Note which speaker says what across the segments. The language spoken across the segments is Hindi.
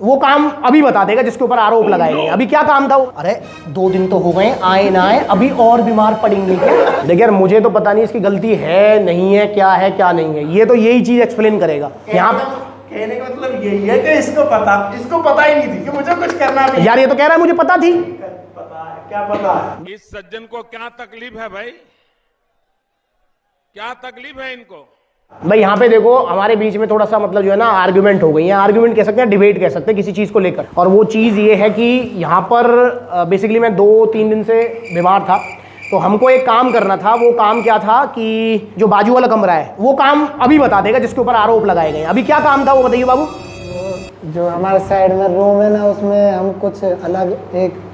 Speaker 1: वो काम अभी बता देगा जिसके ऊपर आरोप लगाए गए। अभी क्या काम था वो? अरे 2 दिन तो हो गए, आए ना आए, अभी और बीमार पड़ेंगे क्या? देखिए यार, मुझे तो पता नहीं इसकी गलती है नहीं है, क्या है क्या नहीं है, ये तो यही चीज एक्सप्लेन करेगा। यहाँ
Speaker 2: कहने का मतलब यही है कि इसको पता ही नहीं थी कि मुझे कुछ करना नहीं।
Speaker 1: यार ये तो कह रहा है मुझे पता थी।
Speaker 2: पता है, क्या पता है?
Speaker 3: इस सज्जन को क्या तकलीफ है भाई, क्या तकलीफ है इनको?
Speaker 1: भाई यहाँ पे देखो, हमारे बीच में थोड़ा सा मतलब जो है ना आर्ग्यूमेंट हो गई है। आर्ग्यूमेंट कह सकते हैं, डिबेट कह सकते हैं किसी चीज़ को लेकर। और वो चीज़ ये है कि यहाँ पर बेसिकली मैं 2-3 दिन से बीमार था, तो हमको एक काम करना था। वो काम क्या था कि जो बाजू वाला कमरा है वो काम अभी बता देगा जिसके ऊपर आरोप लगाए गए। अभी क्या काम था वो बताइए बाबू।
Speaker 4: जो हमारे साइड में रूम है ना, उसमें हम कुछ अलग एक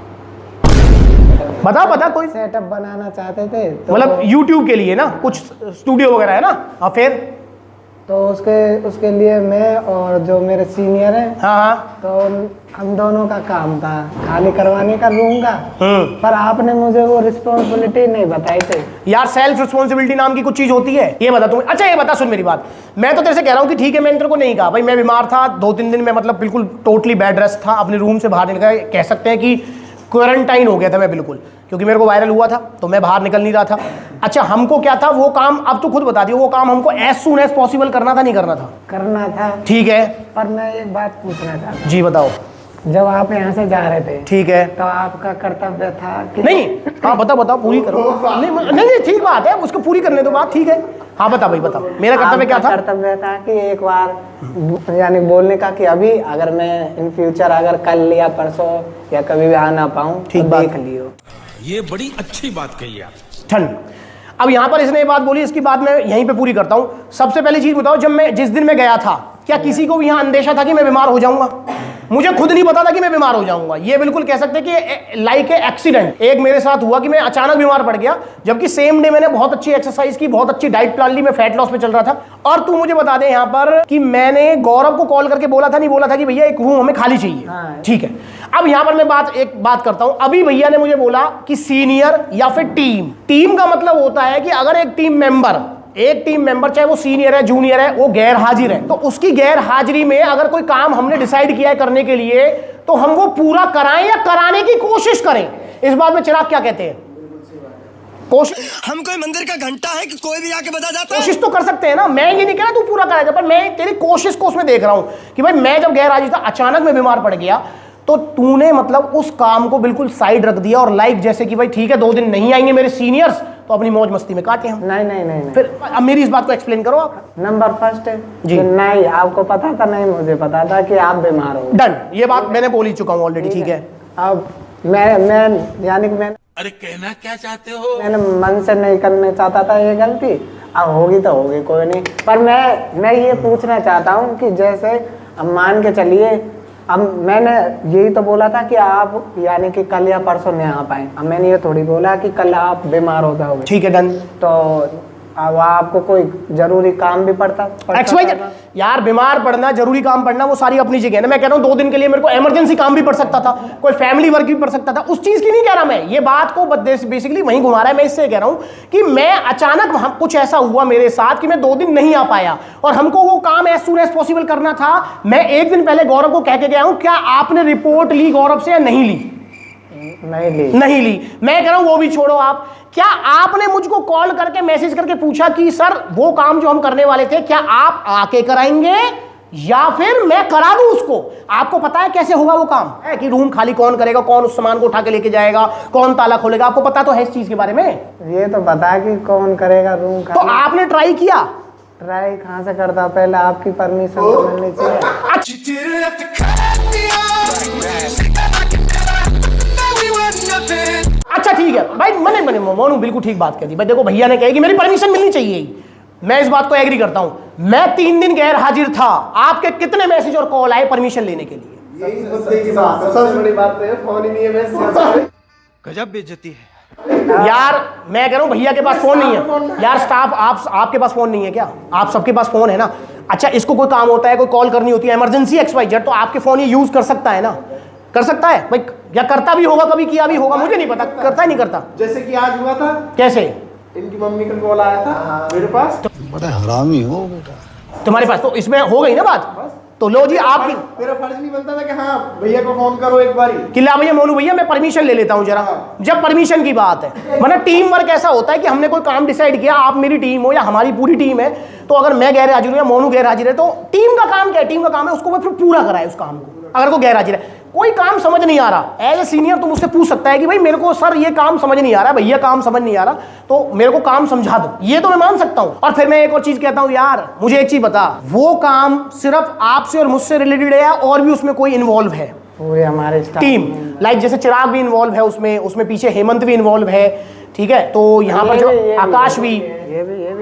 Speaker 1: बता कोई
Speaker 4: सेटअप बनाना चाहते थे, तो
Speaker 1: मतलब YouTube के लिए ना, कुछ स्टूडियो वगैरह है ना। हाँ फिर
Speaker 4: तो उसके लिए मैं और जो मेरे सीनियर हैं,
Speaker 1: हाँ
Speaker 4: तो हम दोनों का काम था खाली करवाने का रूम का। पर आपने मुझे वो रिस्पॉन्सिबिलिटी नहीं बताई थी।
Speaker 1: यार सेल्फ रिस्पॉन्सिबिलिटी नाम की कुछ चीज होती है, ये बता तुम्हें। अच्छा ये बता, सुन मेरी बात, मैं तो तेरे से कह रहा हूँ कि ठीक है, मैंने तेरे को नहीं कहा भाई, मैं बीमार था 2-3 दिन में, मतलब बिल्कुल टोटली बेड रेस्ट था, अपने रूम से बाहर निकल, कह सकते हैं कि क्वारंटाइन हो गया था मैं बिल्कुल, क्योंकि मेरे को वायरल हुआ था तो मैं बाहर निकल नहीं रहा था। अच्छा हमको क्या था वो काम, अब तो खुद बता दियो, वो काम हमको एज सून एज पॉसिबल करना था नहीं करना था?
Speaker 4: करना था।
Speaker 1: ठीक है,
Speaker 4: पर मैं एक बात पूछना चाहता।
Speaker 1: जी बताओ।
Speaker 4: जब आप यहाँ से जा रहे थे,
Speaker 1: ठीक है,
Speaker 4: तो आपका कर्तव्य था कि
Speaker 1: नहीं? हाँ बताओ पूरी करो। नहीं ठीक बात है, उसको पूरी करने दो बात, ठीक है। हाँ बता भाई बता, मेरा कर्तव्य क्या था?
Speaker 4: कर्तव्य था कि एक बार यानी बोलने का कि अभी अगर मैं इन फ्यूचर अगर कल या परसों या कभी भी आ ना पाऊँ तो देख लियो।
Speaker 3: ये बड़ी अच्छी बात कही आप।
Speaker 1: ठंड। अब यहाँ पर इसने ये बात बोली, इसकी बात मैं यहीं पे पूरी करता हूँ। सबसे पहली चीज बताओ, जिस दिन मैं गया था, क्या किसी को भी यहाँ अंदेशा था कि मैं बीमार हो जाऊंगा? मुझे खुद नहीं पता था कि मैं बीमार हो जाऊंगा। ये बिल्कुल कह सकते हैं कि लाइक ए एक्सीडेंट एक मेरे साथ हुआ कि मैं अचानक बीमार पड़ गया, जबकि सेम डे मैंने बहुत अच्छी एक्सरसाइज की, बहुत अच्छी डाइट प्लान ली, मैं फैट लॉस पे चल रहा था। और तू मुझे बता दे यहाँ पर कि मैंने गौरव को कॉल करके बोला था, नहीं बोला था कि भैया एक रूम हमें खाली चाहिए? ठीक है, अब यहाँ पर मैं एक बात करता हूं। अभी भैया ने मुझे बोला कि सीनियर या फिर टीम का मतलब होता है कि अगर एक टीम मेंबर चाहे वो सीनियर है जूनियर है, वो गैर हाजिर है, तो उसकी गैर हाजिरी में अगर कोई काम हमने डिसाइड किया है करने के लिए, तो हम वो पूरा कराएं या कराने की कोशिश करें। इस बात में चिराग क्या कहते हैं? कोशिश।
Speaker 5: हम कोई मंदिर का घंटा है कि कोई भी आके बता जाता है?
Speaker 1: कोशिश तो कर सकते हैं ना, मैं ये नहीं कह रहा तू पूरा कराएगा, पर मैं तेरी कोशिश को उसमें देख रहा हूं कि भाई मैं जब गैर हाजिर था, अचानक मैं बीमार पड़ गया, तो तूने मतलब उस काम को बिल्कुल साइड रख दिया और लाइक जैसे कि भाई ठीक है 2 दिन नहीं आएंगे मेरे सीनियर्स, तो अपनी मौज मस्ती में काटे हम।
Speaker 4: नहीं।
Speaker 1: फिर अब मेरी इस बात को एक्सप्लेन करो आप।
Speaker 4: नंबर फर्स्ट है
Speaker 1: जी,
Speaker 4: नहीं आपको पता था, नहीं मुझे पता था कि आप बीमार हो।
Speaker 1: डन, ये बात मैंने बोल ही चुका हूँ ऑलरेडी। ठीक है,
Speaker 4: अब मैं यानी कि मैं,
Speaker 3: अरे कहना क्या चाहते हो?
Speaker 4: मैंने मन से नहीं करना चाहता था ये गलती, अब होगी तो होगी, कोई नहीं। पर मैं ये पूछना चाहता हूँ कि जैसे अब मान के चलिए, अब मैंने यही तो बोला था कि आप यानी कि कल या परसों नहीं आ पाए। अब मैंने ये थोड़ी बोला कि कल आप बीमार हो जाओगे।
Speaker 1: ठीक है, डन।
Speaker 4: तो अब आपको कोई जरूरी काम भी पड़ता
Speaker 1: यार बीमार पड़ना, जरूरी काम पड़ना, वो सारी अपनी जगह है ना। मैं कह रहा हूँ 2 दिन के लिए मेरे को इमरजेंसी काम भी पड़ सकता था, कोई फैमिली वर्क भी पड़ सकता था, उस चीज की नहीं कह रहा मैं। ये बात को बेसिकली वहीं घुमा रहा है। मैं इससे कह रहा हूँ कि मैं अचानक कुछ ऐसा हुआ मेरे साथ कि मैं 2 दिन नहीं आ पाया, और हमको वो काम एज सून एज पॉसिबल करना था। मैं 1 दिन पहले गौरव को कह के गया हूँ, क्या आपने रिपोर्ट ली गौरव से या नहीं ली? नहीं ली। मैं कह रहा हूं वो भी छोड़ो, आप क्या आपने मुझको कॉल करके मैसेज करके पूछा कि सर वो काम जो हम करने वाले थे क्या आप आके कराएंगे या फिर मैं करा दूं उसको? आपको पता है कैसे होगा वो काम है कि रूम खाली कौन करेगा, कौन उस सामान को उठा के लेके जाएगा, कौन ताला खोलेगा? आपको पता तो है इस चीज के बारे में?
Speaker 4: ये तो पता कि कौन करेगा रूम खाली।
Speaker 1: तो आपने ट्राई किया?
Speaker 4: ट्राई कहाँ से करता, पहले आपकी परमिशन तो मिलनी चाहिए।
Speaker 1: अच्छा ठीक है भाई, मैंने मोनू बिल्कुल ठीक बात कह दी भाई। देखो भैया ने कहा कि मेरी परमिशन मिलनी चाहिए, मैं इस बात को एग्री करता हूं। मैं 3 दिन गैर हाजिर था, आपके कितने मैसेज और कॉल आए परमिशन लेने के लिए?
Speaker 2: यही मुद्दे की बात है, सबसे बड़ी बात है फोन ही नहीं है। मैं
Speaker 5: गजब बेइज्जती है
Speaker 1: यार। मैं कह रहा हूं भैया के पास फोन नहीं है यार। स्टाफ आपके पास फोन नहीं है क्या? आप सबके पास फोन है ना? अच्छा इसको कोई काम होता है, कोई कॉल करनी होती है, इमरजेंसी XYZ, तो आपके फोन ये यूज कर सकता है ना? कर सकता है भाई, या करता भी होगा, कभी किया भी होगा, मुझे नहीं पता करता है नहीं करता।
Speaker 2: जैसे कि आज हुआ था।
Speaker 1: कैसे?
Speaker 2: इनकी मम्मी का कॉल आया था मेरे पास।
Speaker 5: बड़ा हरामी हो बेटा
Speaker 1: तुम्हारे पास, तो इसमें हो गई ना बात। तो लो जी आपकी
Speaker 2: मेरा फर्ज नहीं बनता था कि हाँ भैया को फोन करो एक बारी।
Speaker 1: कि ला भैया मोनू भैया मैं परमिशन ले लेता हूँ जरा, जब परमिशन की बात है। वरना टीम वर्क ऐसा होता है कि हमने कोई काम डिसाइड किया, आप मेरी टीम हो या हमारी पूरी टीम है, तो अगर मैं गैर हाजिर हूँ या मोनू गैर हाजिर है तो टीम का काम क्या है, टीम का काम है उसको फिर पूरा कराए उस काम को। अगर कोई गैर हाजिर है, कोई काम समझ नहीं आ रहा, एज ए सीनियर तुम उससे पूछ सकता है कि भाई मेरे को सर ये काम समझ नहीं आ रहा, भैया काम समझ नहीं आ रहा, तो मेरे को काम समझा दो, ये तो मैं मान सकता हूं। और फिर मैं एक और चीज कहता हूं, यार मुझे एक चीज बता, वो काम सिर्फ आपसे और मुझसे रिलेटेड है या और भी उसमें कोई इन्वॉल्व है?
Speaker 4: वो हमारे स्टाफ
Speaker 1: टीम लाइक जैसे चिराग भी इन्वॉल्व है उसमें पीछे हेमंत भी इन्वॉल्व है, ठीक है, तो यहाँ पर जो आकाश भी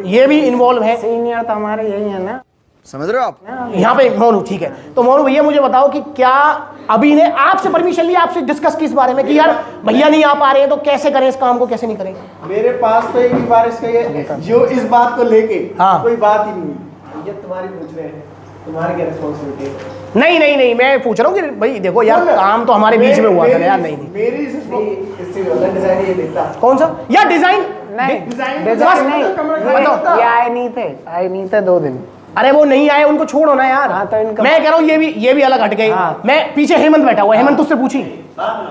Speaker 1: ये भी इन्वॉल्व है,
Speaker 4: सीनियर तो हमारे यही है ना,
Speaker 5: समझ रहे हो आप?
Speaker 1: यहाँ पे मोनू, ठीक है। तो मोनू भैया मुझे बताओ कि क्या अभी ने आपसे परमिशन ली, आपसे डिस्कस की इस बारे में कि यार भैया नहीं आ पा रहे हैं तो कैसे करें इस काम को, कैसे नहीं करें?
Speaker 2: मेरे पास तो एक ही बार इसका ये जो इस बात को लेके
Speaker 1: हाँ।
Speaker 2: कोई बात ही नहीं, ये तुम्हारी पूछ रहे हैं, तुम्हारी क्या रिस्पॉन्सिबिलिटी है?
Speaker 1: नहीं मैं पूछ रहा हूँ कि भाई देखो यार काम तो हमारे बीच में हुआ था यार। नहीं
Speaker 2: मेरी डिजाइन ये देखता
Speaker 1: कौन सा यार डिजाइन?
Speaker 4: नहीं
Speaker 2: डिजाइन
Speaker 4: डिजाइन नहीं,
Speaker 1: बताओ।
Speaker 4: ये आए नहीं थे 2 दिन।
Speaker 1: अरे वो नहीं आए उनको छोड़ो ना यार।
Speaker 4: हाँ, तो इनका
Speaker 1: मैं कह रहा हूँ ये भी अलग हट गए।
Speaker 4: हाँ।
Speaker 1: मैं पीछे हेमंत बैठा हुआ है, हेमंत तुझसे पूछी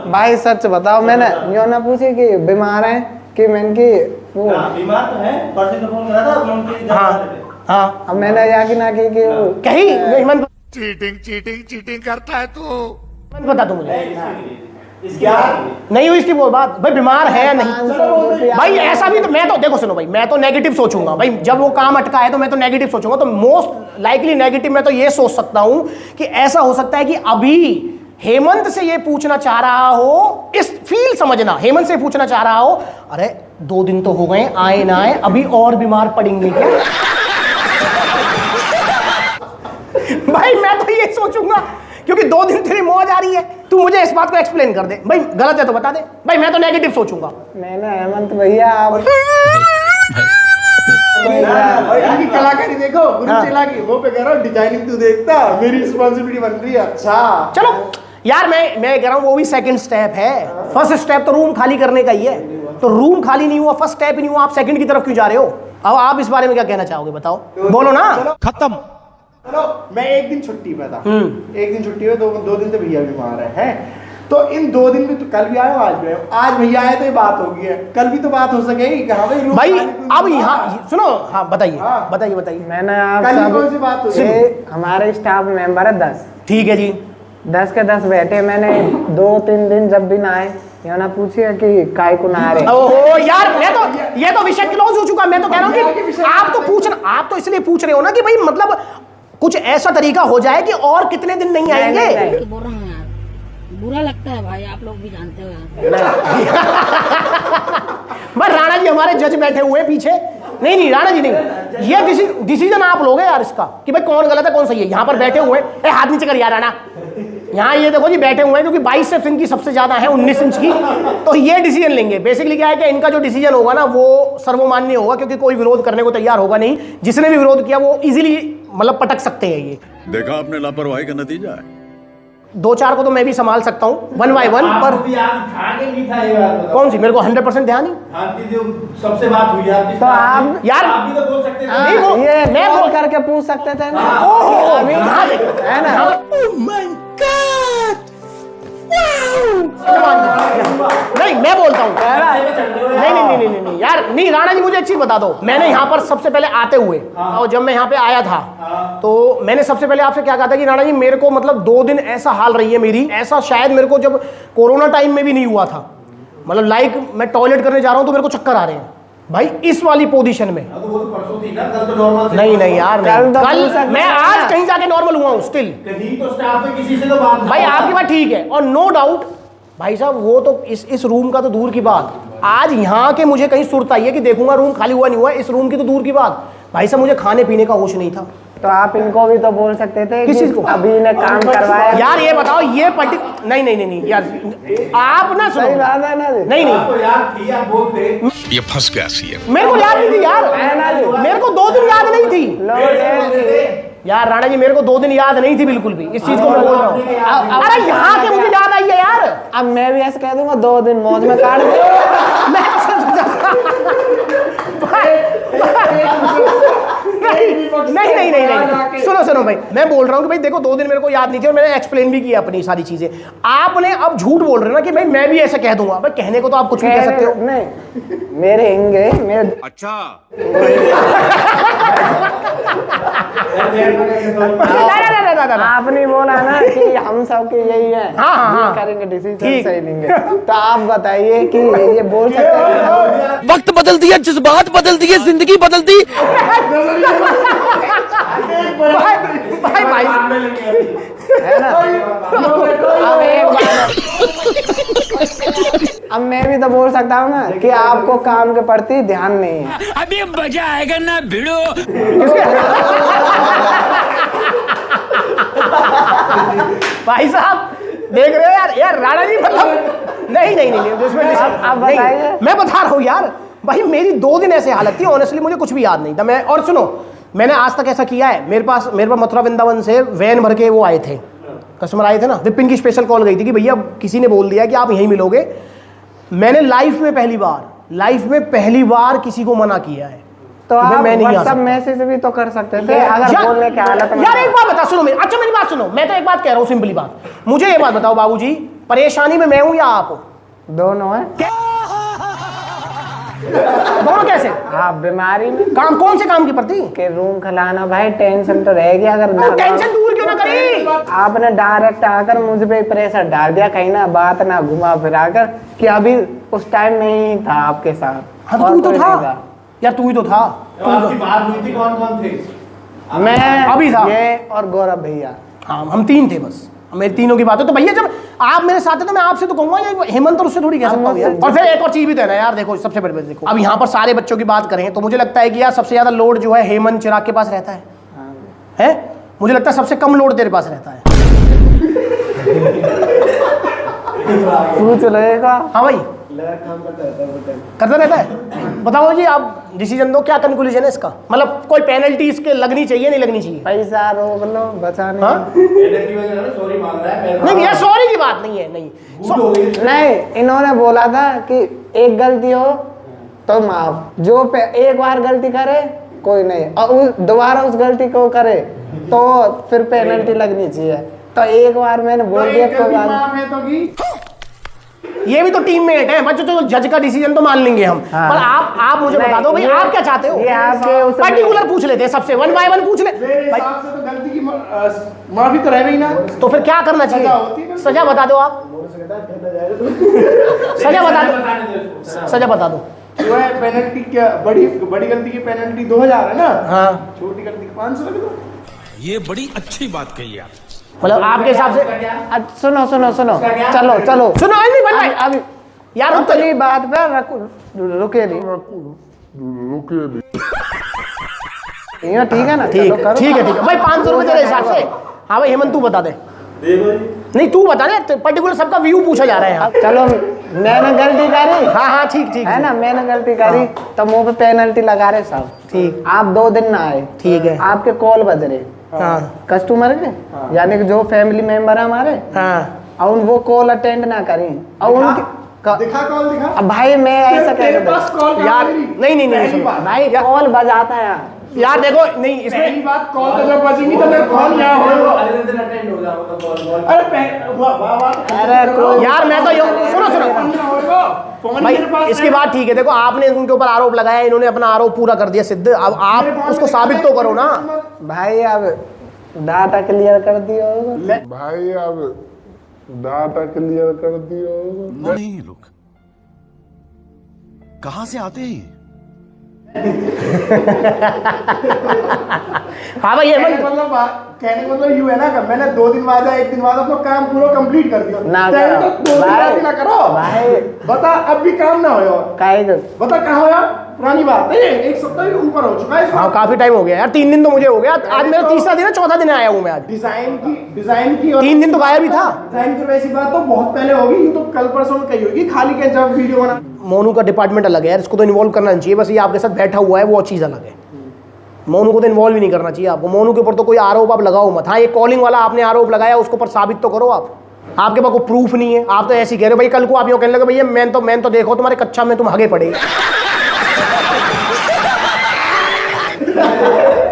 Speaker 4: भाई सच बताओ, मैंने यो ना पूछे कि बीमार है कि मैंने की वो
Speaker 2: बीमार तो है, परसों तो फोन करा था उनके।
Speaker 1: हाँ
Speaker 4: अब मैंने याकी ना की कि वो
Speaker 1: कही हेमंत
Speaker 3: चीटिंग करता है तू।
Speaker 1: बता तू मुझे
Speaker 2: क्या
Speaker 1: नहीं हुई इसकी वो बात, भाई बीमार है या नहीं? भाई ऐसा भी तो मैं तो देखो सुनो भाई, मैं तो नेगेटिव सोचूंगा भाई, जब वो काम अटका है तो मैं तो नेगेटिव सोचूंगा। तो मोस्ट लाइकली नेगेटिव मैं तो ये सोच सकता हूं कि ऐसा हो सकता है कि अभी हेमंत से ये पूछना चाह रहा हो, इस फील समझना, हेमंत से पूछना चाह रहा हो, अरे 2 दिन तो हो गए आए ना आए, अभी और बीमार पड़ेंगे क्या? भाई मैं तो ये सोचूंगा क्योंकि 2 दिन तेरी मौज आ रही है, तू मुझे इस बात को एक्सप्लेन कर दे। भाई गलत है तो बता दे भाई, मैं तो नेगेटिव सोचूंगा।
Speaker 4: मैंने हेमंत भैया आप
Speaker 2: इनकी कलाकारी देखो, गुरु चला की वो पे कह रहा हूँ, डिजाइनिंग तू देखता, मेरी रिस्पॉन्सिबिलिटी बन रही है। अच्छा
Speaker 1: चलो यार मैं कह रहा हूँ वो भी सेकंड स्टेप है, फर्स्ट स्टेप तो रूम खाली करने का ही है, तो रूम खाली नहीं हुआ, फर्स्ट स्टेप ही नहीं हुआ, आप सेकंड की तरफ क्यों जा रहे हो? अब आप इस बारे में क्या कहना चाहोगे, बताओ, बोलो ना।
Speaker 3: खत्म।
Speaker 2: चलो मैं एक दिन छुट्टी पे था, एक दिन छुट्टी पे, 2 दिन तो भैया बीमार है, तो इन 2 दिन में तो कल भी आए आज भी आए, आज भैया आए तो ये बात होगी है, कल भी तो बात हो सकेगी कि हाँ
Speaker 1: भाई अब यहाँ सुनो, हाँ बताइए।
Speaker 4: मैंने आप
Speaker 2: कल कौन सी बात हुई?
Speaker 4: ये हमारे स्टाफ मेंबर है 10,
Speaker 1: ठीक है जी,
Speaker 4: 10 के 10 बैठे, मैंने 2-3 दिन जब भी ना आए यो ना पूछिए कि काय को ना आ रहे।
Speaker 1: ओहो यार मैं तो ये तो विषय क्लोज हो चुका। मैं तो कह रहा हूँ कि आप तो इसलिए पूछ रहे हो ना कि भाई मतलब कुछ ऐसा तरीका हो जाए कि और कितने दिन नहीं आएंगे।
Speaker 6: तो बोल रहा हूँ यार, बुरा लगता है भाई, आप लोग भी जानते हो
Speaker 1: बस राणा जी हमारे जज बैठे हुए हैं पीछे। नहीं राणा जी नहीं, ये डिसीजन आप लोगे यार इसका कि भाई कौन गलत है कौन सही है। यहाँ पर बैठे हुए हैं, हाथ नीचे कर यार राणा, यहाँ ये देखो जी बैठे हुए हैं क्योंकि 22 सिर्फ इनकी सबसे ज्यादा है 19 इंच की, तो ये डिसीजन लेंगे। बेसिकली क्या है कि इनका जो डिसीजन होगा ना वो सर्वमान्य होगा, क्योंकि कोई विरोध करने को तैयार होगा नहीं। जिसने भी विरोध किया वो इजीली मतलब पटक सकते हैं। ये
Speaker 7: देखा आपने लापरवाही का नतीजा है।
Speaker 1: 2-4 को तो मैं भी संभाल सकता हूँ 1 by 1 पर। कौन सी मेरे को 100% ध्यान ही
Speaker 2: सबसे बात हुई आपकी,
Speaker 4: तो आप
Speaker 1: यार
Speaker 2: आप भी तो बोल सकते थे।
Speaker 1: नहीं वो
Speaker 4: ये
Speaker 1: मैं
Speaker 4: कॉल
Speaker 1: बोल
Speaker 4: करके पूछ सकते थे ना,
Speaker 1: अभी
Speaker 4: है ना?
Speaker 1: नहीं मैं बोलता हूँ नहीं यार नहीं राणा जी मुझे एक चीज बता दो। मैंने यहाँ पर सबसे पहले आते हुए और जब मैं यहाँ पे आया था तो मैंने सबसे पहले आपसे क्या कहा था कि राणा जी मेरे को मतलब 2 दिन ऐसा हाल रही है मेरी, ऐसा शायद मेरे को जब कोरोना टाइम में भी नहीं हुआ था। मतलब लाइक मैं टॉयलेट करने जा रहा हूँ तो मेरे को चक्कर आ रहे हैं भाई इस वाली पोजीशन में। नहीं यार कल मैं आज कहीं जाके नॉर्मल हुआ हूँ स्टिल।
Speaker 2: कहीं तो स्टाफ में किसी से तो बात
Speaker 1: भाई आपकी बात ठीक है और नो डाउट भाई साहब वो तो इस रूम का तो दूर की बात, आज यहाँ के मुझे कहीं सुरत आई है कि देखूंगा रूम खाली हुआ नहीं हुआ, इस रूम की तो दूर की बात। भाई साहब मुझे खाने पीने का होश नहीं था।
Speaker 4: तो आप इनको भी तो बोल सकते थे
Speaker 1: किस
Speaker 4: कि
Speaker 1: चीज को?
Speaker 4: अभी ने काम करवाया।
Speaker 1: यार ये बताओ ये नहीं यार आप ना सुनो।
Speaker 4: सही बात है ना जी?
Speaker 1: नहीं
Speaker 2: तो यार थी, आप बोलते
Speaker 3: ये फंस गया सीएम।
Speaker 1: मेरे को याद नहीं थी यार,
Speaker 4: है ना जी?
Speaker 1: मेरे को 2 दिन याद नहीं थी
Speaker 4: लोग
Speaker 1: यार राणा जी, मेरे को 2 दिन याद नहीं थी बिल्कुल भी। इस चीज को मैं बोल रहा हूँ। अरे यहाँ के मुझे याद आई है यार।
Speaker 4: अब मैं भी ऐसे कह दूंगा 2 दिन मौज में काट दे।
Speaker 1: मैं नहीं, सुनो भाई, मैं बोल रहा हूँ कि भाई देखो 2 दिन मेरे को याद नहीं थी और मैंने एक्सप्लेन भी किया अपनी सारी चीजें। आपने अब झूठ बोल रहे हो ना कि भाई मैं भी ऐसे कह दूंगा। भाई कहने को तो आप कुछ भी कह सकते हो।
Speaker 4: नहीं, मेरे हिंगे मेरे
Speaker 3: अच्छा
Speaker 4: आपने बोला ना कि हम सब के यही है,
Speaker 1: हाँ।
Speaker 4: करेंगे डिसीजन सही लेंगे। तो आप बताइए कि ये बोल सकते हैं
Speaker 5: वक्त बदल दिया, जज्बात बदल दिए, जिंदगी बदल दी।
Speaker 1: भाई
Speaker 4: है ना? अब एक बात, अब मैं भी तो बोल सकता हूँ ना कि आपको काम के प्रति ध्यान नहीं है।
Speaker 5: अभी मजा आएगा ना भिड़ो।
Speaker 1: भाई साहब देख रहे हो यार राणा जी, मतलब नहीं इसमें
Speaker 4: आप बताइए।
Speaker 1: मैं बता रहा हूँ यार, भाई मेरी 2 दिन ऐसे हालत थी, ऑनेस्टली मुझे कुछ भी याद नहीं था। मैं और सुनो, मैंने आज तक ऐसा किया है, मेरे पास मथुरा वृंदावन से वैन भर के वो आए थे, कस्टमर आए थे ना, विपिन की स्पेशल कॉल गई थी कि भैया किसी ने बोल दिया कि आप यहीं मिलोगे। मैंने लाइफ में पहली बार किसी को मना किया है।
Speaker 4: तो आप
Speaker 1: मैं नहीं आ
Speaker 4: व्हाट्सएप
Speaker 1: सकता।
Speaker 4: मैसेज भी तो कर सकते थे अगर बोलने की हालत में।
Speaker 1: यार एक बात बता, सुनो मेरी, अच्छा मेरी बात सुनो, मैं तो एक बात कह रहा हूँ, सिंपली बात, मुझे ये बात बताओ बाबूजी, परेशानी में मैं हूं या आप हो?
Speaker 4: दोनों है।
Speaker 1: दोनों कैसे?
Speaker 4: आप बीमारी में
Speaker 1: काम कौन से काम की प्रति?
Speaker 4: के रूम खिलाना भाई, टेंशन तो रहेगी अगर ना।
Speaker 1: टेंशन दूर क्यों ना करी?
Speaker 4: आपने डायरेक्ट आकर मुझ पे प्रेशर डाल दिया, कहीं ना बात ना घुमा फिरा कर कि अभी उस टाइम में ही था आपके साथ।
Speaker 1: हाँ
Speaker 4: और
Speaker 1: तू तो
Speaker 4: कोई
Speaker 1: था
Speaker 4: नहीं
Speaker 1: यार, तू ही तो था।
Speaker 2: आपकी बात हुई थी, कौन थे?
Speaker 4: मैं
Speaker 1: अभी था।
Speaker 4: ये और गौरव भैया।
Speaker 1: हाँ हम 3 थे बस, मेरी तीनों की बात है। तो भैया जब आप मेरे साथ थे तो मैं आपसे तो कहूंगा, ये हेमंत और उससे थोड़ी कह सकता हूँ यार। और फिर एक और चीज भी तो है ना यार, देखो सबसे बड़ी बात देखो, अब यहाँ पर सारे बच्चों की बात करें तो मुझे लगता है कि यार सबसे ज्यादा लोड जो है हेमंत चिराग के पास रहता है? मुझे लगता है सबसे कम लोड तेरे पास रहता है।
Speaker 4: पूछ रहेगा।
Speaker 1: हाँ भाई करता रहता है। बताओ जी, आप डिसीजन दो, क्या कंक्लूजन है इसका? मतलब कोई पेनल्टी इसके लगनी चाहिए नहीं लगनी चाहिए?
Speaker 4: पैसा रोक लो, बचाने।
Speaker 1: हाँ? नहीं यार सॉरी की बात नहीं है, नहीं
Speaker 4: नहीं, इन्होंने बोला था कि एक गलती हो तो माफ, जो एक बार गलती करे कोई नहीं, और दोबारा उस गलती को करे तो फिर पेनल्टी लगनी चाहिए। तो एक बार मैंने बोल दिया कोई बात।
Speaker 1: ये भी तो टीममेट है बच्चों, तो जज का डिसीजन तो मान लेंगे हम।
Speaker 4: हाँ।
Speaker 1: पर आप मुझे बता दो भाई, आप क्या चाहते हो?
Speaker 4: ये आपके उस
Speaker 1: पर्टिकुलर पूछ लेते हैं, सबसे 1 बाय 1 पूछ ले भाई।
Speaker 2: हिसाब से तो गलती की माफी तो रह गई ना।
Speaker 1: तो फिर क्या करना
Speaker 2: सजा होती
Speaker 1: चाहिए?
Speaker 2: है।
Speaker 1: सजा बता दो आप, सजा बता दो, सजा बता दो।
Speaker 2: जो है पेनल्टी, क्या बड़ी गलती की पेनल्टी 2000 है ना?
Speaker 1: हाँ
Speaker 2: छोटी गलती की 500 लगे दो।
Speaker 5: ये बड़ी अच्छी बात कही आप।
Speaker 1: मतलब आपके हिसाब से
Speaker 4: सुनो चलो
Speaker 1: सुनो नहीं भाई
Speaker 4: अभी
Speaker 1: यार
Speaker 4: अपनी बात पर रुके नहीं। ये ठीक है ना?
Speaker 1: ठीक
Speaker 4: चलो करो।
Speaker 1: ठीक है भाई, 500 रुपए तेरे हिसाब से। हाँ भाई हेमंत तू बता दे। नहीं तू बता दे, पर्टिकुलर सबका व्यू पूछा जा रहा है यहाँ।
Speaker 4: चलो मैंने गलती करी।
Speaker 1: हाँ ठीक
Speaker 4: है ना, मैंने गलती करी तो मुंह पे पेनल्टी लगा रहे साहब।
Speaker 1: ठीक,
Speaker 4: आप 2 दिन ना आए,
Speaker 1: ठीक है।
Speaker 4: आपके कॉल बज रहे
Speaker 1: हाँ
Speaker 4: कस्टमर के, यानी कि जो फैमिली मेंबर है हमारे,
Speaker 1: हाँ
Speaker 4: और वो कॉल अटेंड ना करें और उनकी
Speaker 2: दिखा कॉल दिखा।
Speaker 4: अब भाई मैं ऐसा
Speaker 2: तेरे
Speaker 4: कैसे
Speaker 2: पास कॉल
Speaker 1: यार नहीं
Speaker 2: पहली
Speaker 1: सुनो।
Speaker 2: बात।
Speaker 4: भाई कॉल बजाता है
Speaker 1: यार देखो नहीं इसमें
Speaker 2: पहली बात, कॉल तो जब बजेंगी तो मैं कॉल यहाँ होगा। अरे
Speaker 4: अरे कोई
Speaker 1: यार मैं तो सुनो भाई, इसकी बात ठीक है। देखो आपने उनके ऊपर आरोप लगाया, इन्होंने अपना आरोप पूरा कर दिया सिद्ध। अब आप उसको साबित तो करो ना
Speaker 4: भाई। अब डाटा क्लियर कर दिया होगा।
Speaker 8: भाई अब डाटा क्लियर कर दिया होगा।
Speaker 5: नहीं लोग कहां से आते हैं?
Speaker 1: हाँ भाई हेमंत,
Speaker 2: कहने का मतलब यू है ना कि मैंने 2 दिन बाद या 1 दिन बाद अपना काम पूरा कंप्लीट कर दिया।
Speaker 4: ना
Speaker 2: तेरे
Speaker 4: करो।
Speaker 2: तो 2 दिन बाद ही ना करो
Speaker 4: भाई
Speaker 2: बता, अब भी काम ना हो।
Speaker 4: काहे को?
Speaker 2: बता कहाँ हो यार? पुरानी बात है, 1 सप्ताह के ऊपर हो चुका है।
Speaker 1: हाँ काफी टाइम हो गया यार, 3 दिन तो मुझे हो गया। आज मेरा तीसरा दिन है, चौथा दिन आया हूँ मैं आज।
Speaker 2: डिजाइन की
Speaker 1: 3 दिन तो गायब ही था।
Speaker 2: डिजाइन की वैसी बात तो बहुत पहले होगी, ये तो कल परसों में कही होगी। खाली क्या जब वीडियो बना,
Speaker 1: मोनू का डिपार्टमेंट अलग है यार, इसको तो इन्वॉल्व करना नहीं चाहिए। बस ये आपके साथ बैठा हुआ है वो चीज़ अलग है। मोनू को तो इन्वॉल्व ही नहीं करना चाहिए आपको। मोनू के ऊपर तो कोई आरोप आप लगाओ मत। हाँ ये कॉलिंग वाला आपने आरोप लगाया, उसके ऊपर साबित तो करो आप। आपके पास कोई प्रूफ नहीं है, आप तो ऐसे ही कह रहे हो। भाई कल को आप यूँ कहने लगे भैया मैं तो देखो तुम्हारे कच्चा में तुम हगे पड़े।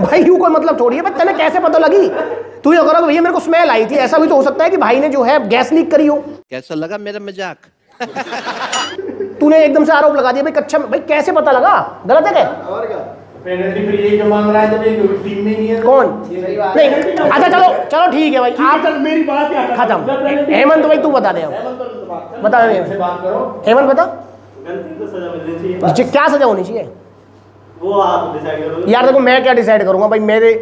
Speaker 1: भाई भाई यूं कोई मतलब थोड़ी है भाई, तेने कैसे पता लगी? तू ये करो भैया मेरे को स्मेल आई थी, ऐसा भी तो हो सकता है कि भाई ने जो है गैस लीक करी हो।
Speaker 5: कैसा लगा मेरा मजाक?
Speaker 1: तूने एकदम से आरोप लगा दिया भाई कच्चा, भाई कैसे पता लगा? गलत है क्या?
Speaker 2: और क्या पेनल्टी फ्री एक जो मांग रहा है जब एक टीम में नहीं है।
Speaker 1: कौन?
Speaker 2: नहीं
Speaker 1: अच्छा चलो चलो ठीक है भाई, आप
Speaker 2: मेरी बात क्या
Speaker 1: खत्म। हेमंत भाई तू बता दे अब, बता
Speaker 2: बात करो।
Speaker 1: हेमंत बता
Speaker 2: गलती तो सजा मिलनी चाहिए।
Speaker 1: जी, क्या सजा होनी चाहिए?
Speaker 2: वो आप डिसाइड करो
Speaker 1: यार देखो मैं क्या डिसाइड करूंगा भाई, मेरे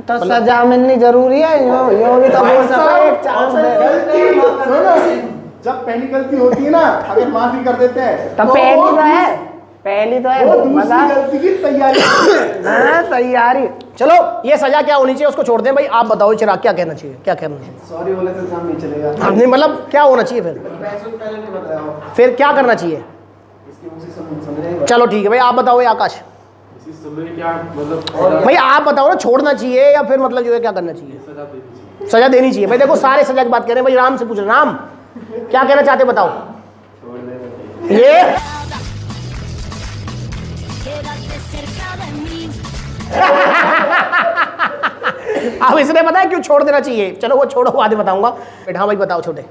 Speaker 4: तो सजा मिलनी जरूरी है, यो भी तो बोल सकता है, एक चांस दे।
Speaker 2: जब पहली गलती होती है ना, अगर माफी कर देते हैं
Speaker 4: तो पहली तो है
Speaker 2: वो
Speaker 4: वो
Speaker 2: दूसरी
Speaker 4: बता।
Speaker 2: गलती की तैयारी।
Speaker 4: हाँ, तैयारी।
Speaker 1: चलो ये सजा क्या होनी चाहिए उसको छोड़ दें भाई, आप बताओ चिराग क्या कहना चाहिए, क्या कहना चाहिए?
Speaker 2: सॉरी बोले से काम नहीं चलेगा।
Speaker 1: नहीं मतलब क्या होना चाहिए फिर? फिर क्या करना चाहिए? चलो ठीक है भाई, आप बताओ ये आकाश, भाई आप बताओ ना, छोड़ना चाहिए या फिर मतलब जो है क्या करना चाहिए? सजा देनी चाहिए भाई। देखो सारे सजा की बात कर रहे हैं भाई, राम से पूछ रहे, राम क्या कहना चाहते बताओ? ये अब इसने पता है क्यों छोड़ देना चाहिए? चलो वो छोड़ो, बाद में बताऊंगा। बेटा हाँ भाई बताओ छोटे।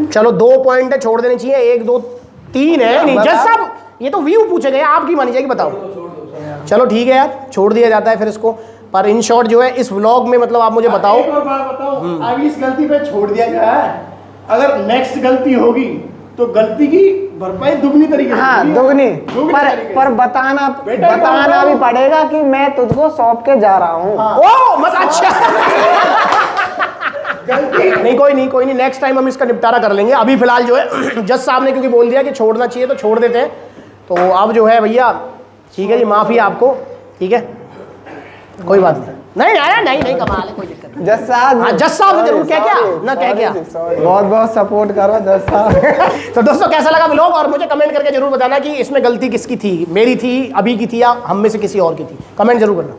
Speaker 1: चलो 2 पॉइंट है, छोड़ देनी चाहिए। 1 2 3 है नहीं जज साहब, ये तो व्यू पूछे गए, आपकी मानी जाएगी, बताओ। चलो ठीक है यार, छोड़ दिया जाता है फिर इसको। पर इन शॉर्ट जो है इस व्लॉग में मतलब आप मुझे बताओ।
Speaker 2: एक और बात बताओ, अब इस गलती पे छोड़ दिया गया है, अगर नेक्स्ट गलती होगी तो गलती की भरपाई दुगनी तरीके से
Speaker 4: हाँ
Speaker 2: होगी।
Speaker 4: दुगनी,
Speaker 2: तरीके
Speaker 4: पर
Speaker 2: से।
Speaker 4: बताना
Speaker 2: बेटा,
Speaker 4: बताना भी पड़ेगा कि मैं तुझको सौंप के जा रहा हूँ।
Speaker 1: ओ मत अच्छा नहीं कोई नहीं, नेक्स्ट टाइम हम इसका निपटारा कर लेंगे। अभी फिलहाल जो है जज साहब ने क्योंकि बोल दिया कि छोड़ना चाहिए तो छोड़ देते हैं, तो अब जो है भैया ठीक है जी, माफी आपको, ठीक है कोई बात नहीं। नहीं कमाल है, कोई दिक्कत नहीं।
Speaker 4: जज साहब,
Speaker 1: हाँ, जज साहब जरूर क्या ना क्या क्या
Speaker 4: बहुत बहुत सपोर्ट करो जज साहब।
Speaker 1: तो दोस्तों कैसा लगा व्लॉग, और मुझे कमेंट करके जरूर बताना कि इसमें गलती किसकी थी, मेरी थी, अभी की थी, या हम में से किसी और की थी। कमेंट जरूर करना।